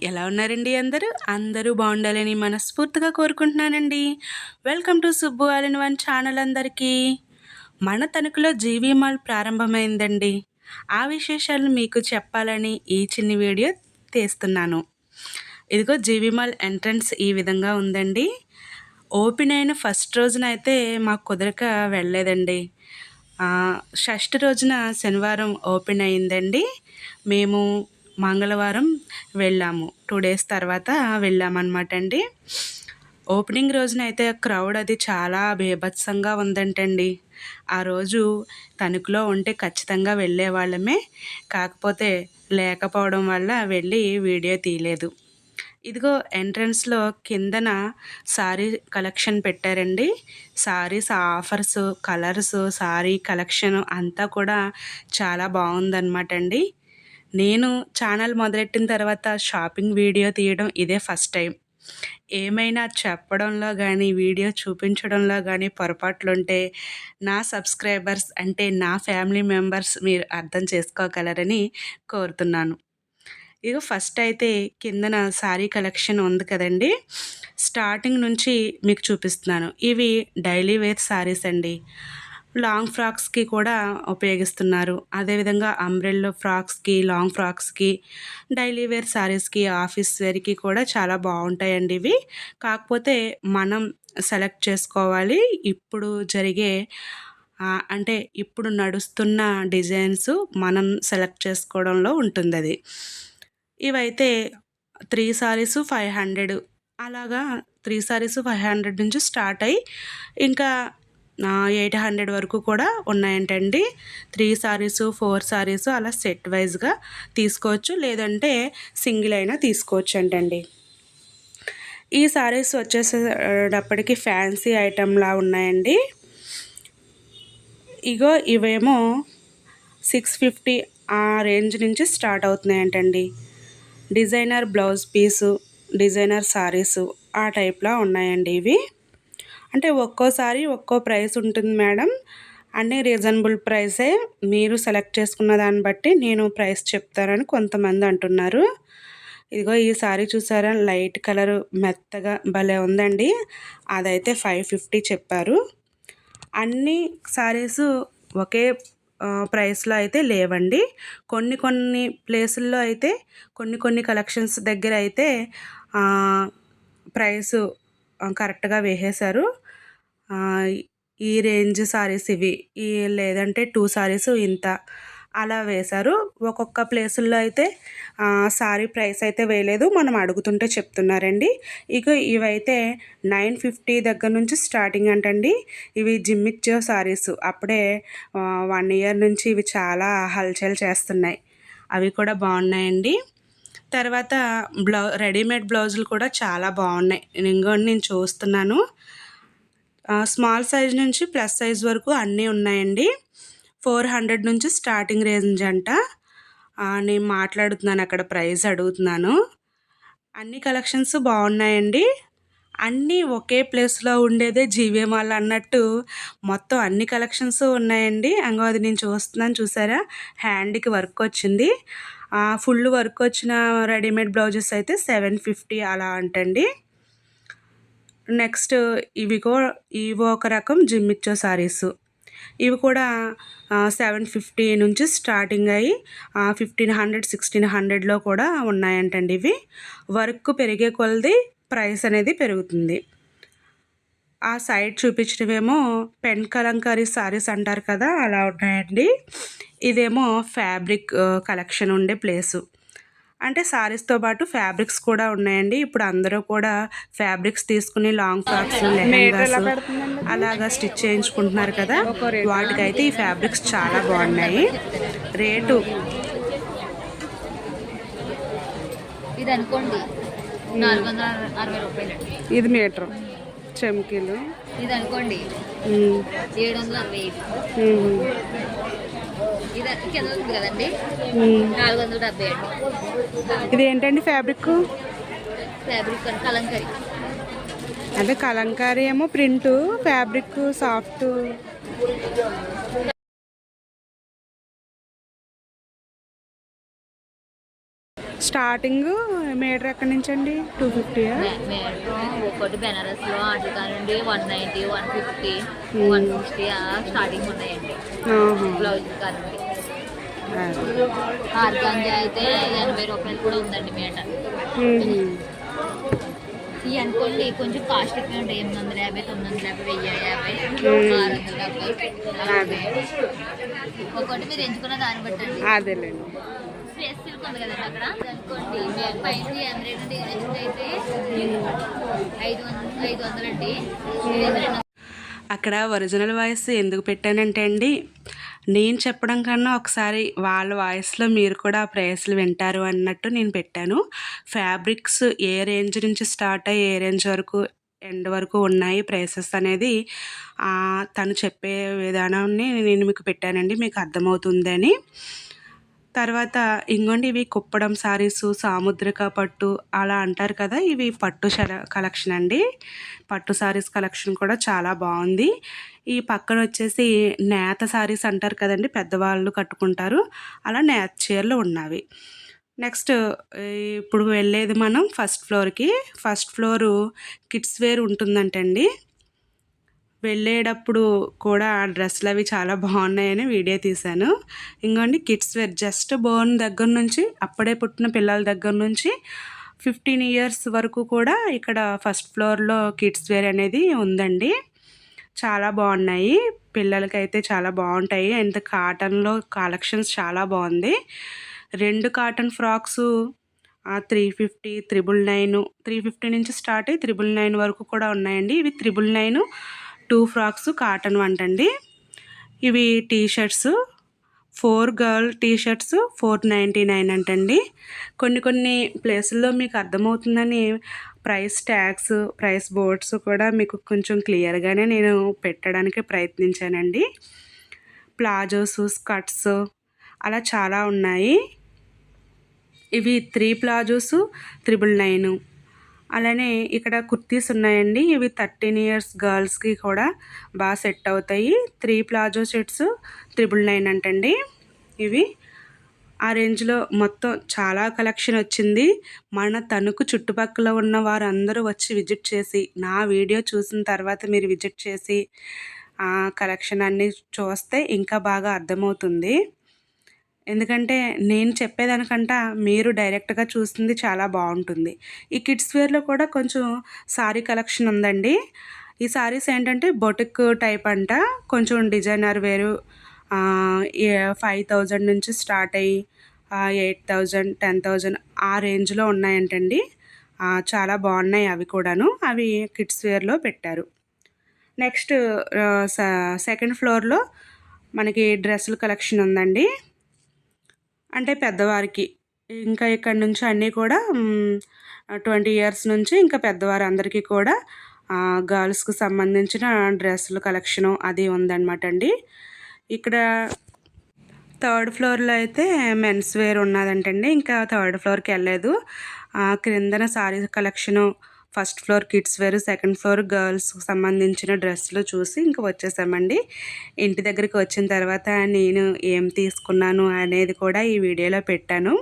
ఎలా ఉన్నారండి అందరూ బాగుండాలని మనస్ఫూర్తిగా కోరుకుంటున్నానండి. Welcome to Subbu all in one channel అందరికీ. మన తణుకులో జీవీ మాల్ ప్రారంభమైందండి. ఆ విశేషాలను మీకు చెప్పాలని ఈ చిన్ని వీడియో తీస్తున్నాను. ఇదిగో జీవీ మాల్ ఎంట్రన్స్ ఈ విధంగా ఉందండి. ఓపెన్ అయిన ఫస్ట్ రోజున అయితే మాకు కుదరక వెళ్ళలేదండి. షష్ఠి రోజున శనివారం ఓపెన్ అయిందండి. మేము మంగళవారం వెళ్ళాము. 2 డేస్ తర్వాత వెళ్ళామన్నమాట అండి. ఓపెనింగ్ రోజున అయితే క్రౌడ్ అది చాలా బీభత్సంగా ఉందంటండి. ఆ రోజు తణుకులో ఉంటే ఖచ్చితంగా వెళ్ళేవాళ్ళమే. కాకపోతే లేకపోవడం వల్ల వెళ్ళి వీడియో తీయలేదు. ఇదిగో ఎంట్రన్స్లో కిందన సారీ కలెక్షన్ పెట్టారండి. Saris offers, colours, sorry collection అంతా కూడా చాలా బాగుందన్నమాట అండి. నేను ఛానల్ మొదలెట్టిన తర్వాత షాపింగ్ వీడియో తీయడం ఇదే ఫస్ట్ టైం. ఏమైనా చెప్పడంలో కానీ వీడియో చూపించడంలో కానీ పొరపాట్లుంటే నా సబ్స్క్రైబర్స్ అంటే నా ఫ్యామిలీ మెంబర్స్ మీరు అర్థం చేసుకోగలరని కోరుతున్నాను. ఇక ఫస్ట్ అయితే కిందన సారీ కలెక్షన్ ఉంది కదండి, స్టార్టింగ్ నుంచి మీకు చూపిస్తున్నాను. ఇవి డైలీ వేర్ సారీస్ అండి. లాంగ్ ఫ్రాక్స్కి కూడా ఉపయోగిస్తున్నారు. అదేవిధంగా అంబ్రెల్లా ఫ్రాక్స్కి, లాంగ్ ఫ్రాక్స్కి, డైలీ వేర్ సారీస్కి, ఆఫీస్ వేర్కి కూడా చాలా బాగుంటాయండి ఇవి. కాకపోతే మనం సెలెక్ట్ చేసుకోవాలి. ఇప్పుడు జరిగే అంటే ఇప్పుడు నడుస్తున్న డిజైన్స్ మనం సెలెక్ట్ చేసుకోవడంలో ఉంటుంది అది. ఇవైతే 3 సారీసు 500 అలాగా. 3 సారీసు 500 నుంచి స్టార్ట్ అయ్యి ఇంకా 800 వరకు కూడా ఉన్నాయంటండి. 3 సారీసు 4 సారీసు అలా సెట్ వైజ్గా తీసుకోవచ్చు, లేదంటే సింగిల్ అయినా తీసుకోవచ్చు అంటండి. ఈ సారీస్ వచ్చేసేటప్పటికి ఫ్యాన్సీ ఐటెంలా ఉన్నాయండి. ఇగో ఇవేమో 650 ఆ రేంజ్ నుంచి స్టార్ట్ అవుతున్నాయంటండి. Designer blouse piece, designer sarees ఆ టైప్లో ఉన్నాయండి ఇవి. అంటే ఒక్కోసారి ఒక్కో ప్రైస్ ఉంటుంది మేడం. అన్నీ రీజనబుల్ ప్రైసే. మీరు సెలెక్ట్ చేసుకున్న దాన్ని బట్టి నేను ప్రైస్ చెప్తారని కొంతమంది అంటున్నారు. ఇదిగో ఈ సారీ చూసారా, లైట్ కలరు మెత్తగా భలే ఉందండి. అదైతే 550 చెప్పారు. అన్ని సారీసు ఒకే ప్రైస్లో అయితే లేవండి. కొన్ని ప్లేసుల్లో అయితే కొన్ని కలెక్షన్స్ దగ్గర అయితే ప్రైసు కరెక్ట్గా వేసేశారు. ఈ రేంజ్ సారీస్ ఇవి, లేదంటే 2 సారీస్ ఇంత అలా వేశారు. ఒక్కొక్క ప్లేసుల్లో అయితే సారీ ప్రైస్ అయితే వేయలేదు, మనం అడుగుతుంటే చెప్తున్నారండి. ఇక ఇవైతే 950 దగ్గర నుంచి స్టార్టింగ్ అంటండి. ఇవి జిమ్మిచ్చో సారీస్. అప్పుడే 1 ఇయర్ నుంచి ఇవి చాలా హల్చల్ చేస్తున్నాయి. అవి కూడా బాగున్నాయండి. తర్వాత రెడీమేడ్ బ్లౌజులు కూడా చాలా బాగున్నాయి. నేను చూస్తున్నాను. స్మాల్ సైజ్ నుంచి ప్లస్ సైజ్ వరకు అన్నీ ఉన్నాయండి. 400 నుంచి స్టార్టింగ్ రేంజ్ అంట. నేను మాట్లాడుతున్నాను, అక్కడ ప్రైస్ అడుగుతున్నాను. అన్ని కలెక్షన్స్ బాగున్నాయండి. అన్నీ ఒకే ప్లేస్లో ఉండేదే జీవీ మాల్ అన్నట్టు మొత్తం అన్ని కలెక్షన్స్ ఉన్నాయండి. అది నేను చూస్తున్నాను, చూసారా, హ్యాండ్కి వర్క్ వచ్చింది. ఫుల్ వర్క్ వచ్చిన రెడీమేడ్ బ్లౌజెస్ అయితే 750 అలా అంటండి. నెక్స్ట్ ఇవి ఒక రకం జిమ్మిచ్చో సారీస్. ఇవి కూడా 750 నుంచి స్టార్టింగ్ అయ్యి 1500 1600లో కూడా ఉన్నాయంటండి. ఇవి వర్క్ పెరిగే కొలది ప్రైస్ అనేది పెరుగుతుంది. ఆ సైడ్ చూపించినవేమో పెన్ కలంకారీ సారీస్ అంటారు కదా, అలా ఉన్నాయండి. ఇదేమో ఫ్యాబ్రిక్ కలెక్షన్ ఉండే ప్లేసు. అంటే సారీస్తో పాటు ఫ్యాబ్రిక్స్ కూడా ఉన్నాయండి. ఇప్పుడు అందరూ కూడా ఫ్యాబ్రిక్స్ తీసుకుని లాంగ్ ఫ్రాక్స్, లెహెంగాస్ అలాగా స్టిచ్ చేయించుకుంటున్నారు కదా, వాటికైతే ఈ ఫ్యాబ్రిక్స్ చాలా బాగున్నాయి. రేటు ఇది అనుకోండి 460 రూపాయలు. ఇది మీటర్ చెమ్కీలు. ఇది అనుకోండి 760. ఇది కింద ఉంది కదండి 470. ఇది ఏంటండి ఫ్యాబ్రిక్? ఫ్యాబ్రిక్ కలంకారీ. అంటే కలంకారీ ఏమో print, fabric soft. Starting meter ఎక్కడి నుంచి అండి? 250. ఒకటి బెనారస్లో అట్లా కానివ్వండి 190, 150, 160 స్టార్టింగ్ ఉన్నాయండి. బ్లౌజ్ కానివ్వండి. ఆర్గాంజా అయితే 80 రూపాయలు కూడా ఉందండి మీటర్. ఈ అనుకోండి కొంచెం కాస్ట్ ఎక్కువ ఉంటాయి. 850, 950, 1050, 670. ఒకటి మీరు ఎంచుకున్న దాన్ని బట్టండి. అదేలేండి. స్పేస్ సిల్క్ ఉంది కదండి అక్కడ అనుకోండి. పైన 100 డిజైన్స్ అయితే 500 అండి. అక్కడ ఒరిజినల్ వాయిస్ ఎందుకు పెట్టానంటే అండి, నేను చెప్పడం కన్నా ఒకసారి వాళ్ళ వాయిస్లో మీరు కూడా ఆ ప్రైస్లు వింటారు అన్నట్టు నేను పెట్టాను. ఫ్యాబ్రిక్స్ ఏ రేంజ్ నుంచి స్టార్ట్ అయ్యి ఏ రేంజ్ వరకు ఎండ్ వరకు ఉన్నాయి ప్రైసెస్ అనేది తను చెప్పే విధానాన్ని నేను మీకు పెట్టానండి, మీకు అర్థమవుతుందని. తర్వాత ఇంకోండి, ఇవి కుప్పడం సారీసు, సాముద్రిక పట్టు అలా అంటారు కదా, ఇవి పట్టు కలెక్షన్ అండి. పట్టు సారీస్ కలెక్షన్ కూడా చాలా బాగుంది. ఈ పక్కన వచ్చేసి నేత సారీస్ అంటారు కదండి, పెద్దవాళ్ళు కట్టుకుంటారు, అలా నేత చీరలు ఉన్నవి. నెక్స్ట్ ఇప్పుడు వెళ్ళేది మనం ఫస్ట్ ఫ్లోర్కి. ఫస్ట్ ఫ్లోరు కిడ్స్ వేర్ ఉంటుందంటండి. వెళ్ళేటప్పుడు కూడా డ్రెస్సులు అవి చాలా బాగున్నాయని వీడియో తీశాను. ఇంకోండి, కిడ్స్ వేర్ జస్ట్ బోర్న్ దగ్గర నుంచి, అప్పుడే పుట్టిన పిల్లల దగ్గర నుంచి 15 ఇయర్స్ వరకు కూడా ఇక్కడ ఫస్ట్ ఫ్లోర్లో కిడ్స్ వేర్ అనేది ఉందండి. చాలా బాగున్నాయి, పిల్లలకైతే చాలా బాగుంటాయి. అండ్ కాటన్లో కలెక్షన్స్ చాలా బాగుంది. 2 కాటన్ ఫ్రాక్స్ 350, 999, 350 నుంచి స్టార్ట్ అయ్యి 999 వరకు కూడా ఉన్నాయండి. ఇవి 999 2 ఫ్రాక్స్ కాటన్ వంటండి. ఇవి టీషర్ట్స్ 4 గర్ల్ టీషర్ట్స్ 499 అంటండి. కొన్ని ప్లేసుల్లో మీకు అర్థమవుతుందని ప్రైస్ ట్యాగ్స్, ప్రైస్ బోర్డ్స్ కూడా మీకు కొంచెం క్లియర్గానే నేను పెట్టడానికి ప్రయత్నించానండి. ప్లాజోస్, స్కర్ట్స్ అలా చాలా ఉన్నాయి. ఇవి 3 ప్లాజోస్ 999. అలానే ఇక్కడ కుర్తీస్ ఉన్నాయండి. ఇవి 13 ఇయర్స్ గర్ల్స్కి కూడా బాగా సెట్ అవుతాయి. 3 ప్లాజో సెట్స్ 999 అంటండి. ఇవి ఆ రేంజ్లో మొత్తం చాలా కలెక్షన్ వచ్చింది. మన తణుకు చుట్టుపక్కల ఉన్న వారందరూ వచ్చి విజిట్ చేసి, నా వీడియో చూసిన తర్వాత మీరు విజిట్ చేసి ఆ కలెక్షన్ అన్నీ చూస్తే ఇంకా బాగా అర్థమవుతుంది. ఎందుకంటే నేను చెప్పేదానికంటే మీరు డైరెక్ట్గా చూస్తుంది చాలా బాగుంటుంది. ఈ కిడ్స్ వేర్లో కూడా కొంచెం సారీ కలెక్షన్ ఉందండి. ఈ సారీస్ ఏంటంటే బొటిక్ టైప్ అంట, కొంచెం డిజైనర్ వేరు 5000 నుంచి స్టార్ట్ అయ్యి 8000, 10,000 ఆ రేంజ్లో ఉన్నాయంటండి. చాలా బాగున్నాయి అవి కూడాను. అవి కిడ్స్ వేర్లో పెట్టారు. నెక్స్ట్ సెకండ్ ఫ్లోర్లో మనకి డ్రెస్సుల కలెక్షన్ ఉందండి. అంటే పెద్దవారికి ఇంకా ఇక్కడ నుంచి అన్నీ కూడా 20 ఇయర్స్ నుంచి ఇంకా పెద్దవారు అందరికీ కూడా గర్ల్స్కి సంబంధించిన డ్రెస్సుల కలెక్షను అది ఉందన్నమాట అండి. ఇక్కడ థర్డ్ ఫ్లోర్లో అయితే మెన్స్ వేర్ ఉన్నదంటండి. ఇంకా థర్డ్ ఫ్లోర్కి వెళ్ళలేదు. క్రిందన sari collection, first floor kids wear, second floor గర్ల్స్కి సంబంధించిన డ్రెస్సులు చూసి ఇంకా వచ్చేసామండి. ఇంటి దగ్గరికి వచ్చిన తర్వాత నేను ఏం తీసుకున్నాను అనేది కూడా ఈ వీడియోలో పెట్టాను.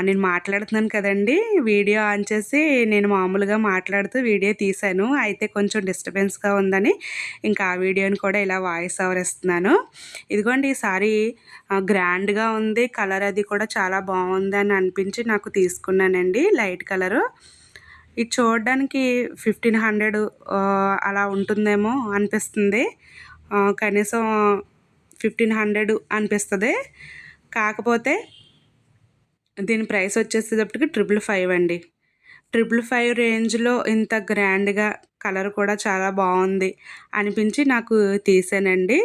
నేను మాట్లాడుతున్నాను కదండి, వీడియో ఆన్ చేసి నేను మామూలుగా మాట్లాడుతూ వీడియో తీశాను. అయితే కొంచెం డిస్టర్బెన్స్గా ఉందని ఇంకా ఆ వీడియోని కూడా ఇలా వాయిస్ ఓవర్ ఇస్తున్నాను. ఇదిగోండి, ఈ సారీ గ్రాండ్గా ఉంది, కలర్ అది కూడా చాలా బాగుంది అని అనిపించి నాకు తీసుకున్నానండి. Light colour. ఇది చూడడానికి 1500 అలా ఉంటుందేమో అనిపిస్తుంది. కనీసం 1500 అనిపిస్తుంది. కాకపోతే దీని ప్రైస్ వచ్చేసేటప్పటికి 555 అండి. 555 రేంజ్లో ఇంత గ్రాండ్గా కలర్ కూడా చాలా బాగుంది అనిపించి నాకు తీసానండి.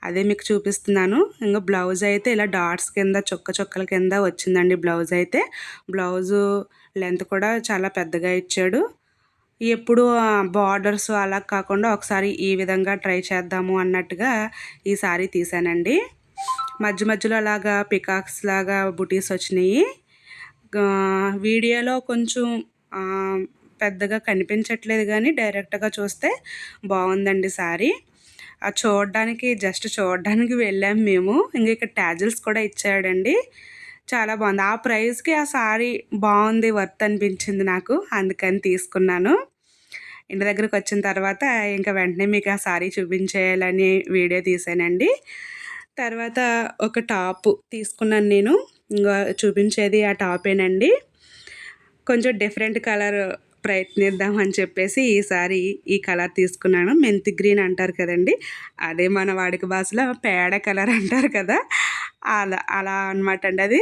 అదే మీకు చూపిస్తున్నాను. ఇంకా బ్లౌజ్ అయితే ఇలా డాట్స్ కింద చుక్కల కింద వచ్చిందండి. బ్లౌజు లెంత్ కూడా చాలా పెద్దగా ఇచ్చాడు. ఎప్పుడు బార్డర్స్ అలా కాకుండా ఒకసారి ఈ విధంగా ట్రై చేద్దాము అన్నట్టుగా ఈ సారీ తీసానండి. మధ్యలో అలాగా పికాక్స్ లాగా బుటీస్ వచ్చినాయి. వీడియోలో కొంచెం పెద్దగా కనిపించట్లేదు, కానీ డైరెక్ట్గా చూస్తే బాగుందండి సారీ. జస్ట్ చూడడానికి వెళ్ళాము మేము. ఇంకా ఇక్కడ ట్యాజిల్స్ కూడా ఇచ్చాడండి. చాలా బాగుంది. ఆ ప్రైస్‌కి ఆ సారీ బాగుంది, వర్త్ అనిపించింది నాకు. అందుకని తీసుకున్నాను. ఇంటి దగ్గరకొచ్చిన తర్వాత ఇంక వెంటనే మీకు ఆ సారీ చూపించేయాలని వీడియో తీశానండి. తర్వాత ఒక టాపు తీసుకున్నాను నేను. ఇంగో చూపించేది ఆ టాపేనండి. కొంచెం డిఫరెంట్ కలర్ ప్రయత్నిద్దాం అని చెప్పేసి ఈసారి ఈ కలర్ తీసుకున్నాను. మెంతి గ్రీన్ అంటారు కదండీ! అదే మన వాడుక భాషలో పేడ కలర్ అంటారు కదా! అలా అలా అనమాట అండి అది.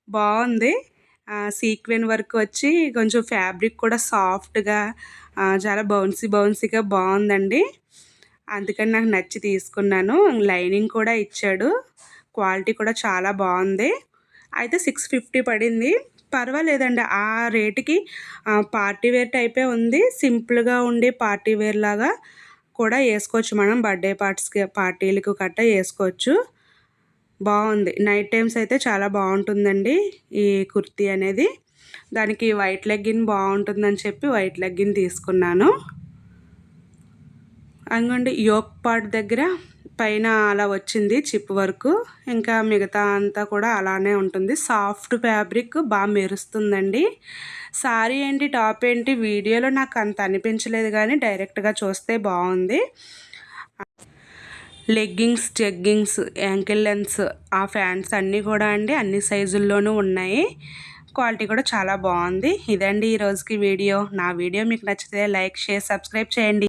బావుంది. సీక్వెన్ వర్క్ వచ్చి కొంచెం ఫ్యాబ్రిక్ కూడా సాఫ్ట్‌గా చాలా బౌన్సీగా బావుందండి. అందుకని నాకు నచ్చి తీసుకున్నాను. లైనింగ్ కూడా ఇచ్చాడు. క్వాలిటీ కూడా చాలా బావుంది. అయితే 650 పడింది. పర్వాలేదండి. ఆ రేట్‌కి పార్టీ వేర్ టైపే ఉంది. సింపుల్‌గా ఉండి పార్టీ వేర్ లాగా కూడా ఏసుకోవచ్చు మనం. బర్త్‌డే పార్టీలకు గట్టా ఏసుకోవచ్చు. బావుంది. నైట్ టైమ్స్ అయితే చాలా బావుంటుందండి ఈ కుర్తీ అనేది. దానికి వైట్ లెగ్గిన్ బావుంటుందని చెప్పి వైట్ లెగ్గిన్ తీసుకున్నాను. అంగండి యోక్ పార్ట్ దగ్గర పైన అలా వచ్చింది చిప్ వర్కు. ఇంకా మిగతా అంతా కూడా అలానే ఉంటుంది. సాఫ్ట్ ఫ్యాబ్రిక్ మెరుస్తుందండి. సారీ ఏంటి, టాప్ ఏంటి వీడియోలో నాకు అంత అనిపించలేదు గానీ డైరెక్ట్‌గా చూస్తే బావుంది. లెగ్గింగ్స్, జెగ్గింగ్స్, యాంకిల్ లెంత్స్ ఆ ఫ్యాంట్స్ అన్నీ కూడా అండి అన్ని సైజుల్లోనూ ఉన్నాయి. క్వాలిటీ కూడా చాలా బావుంది. ఇదండి ఈ రోజుకి వీడియో. నా వీడియో మీకు నచ్చితే లైక్, షేర్, సబ్స్క్రైబ్ చేయండి.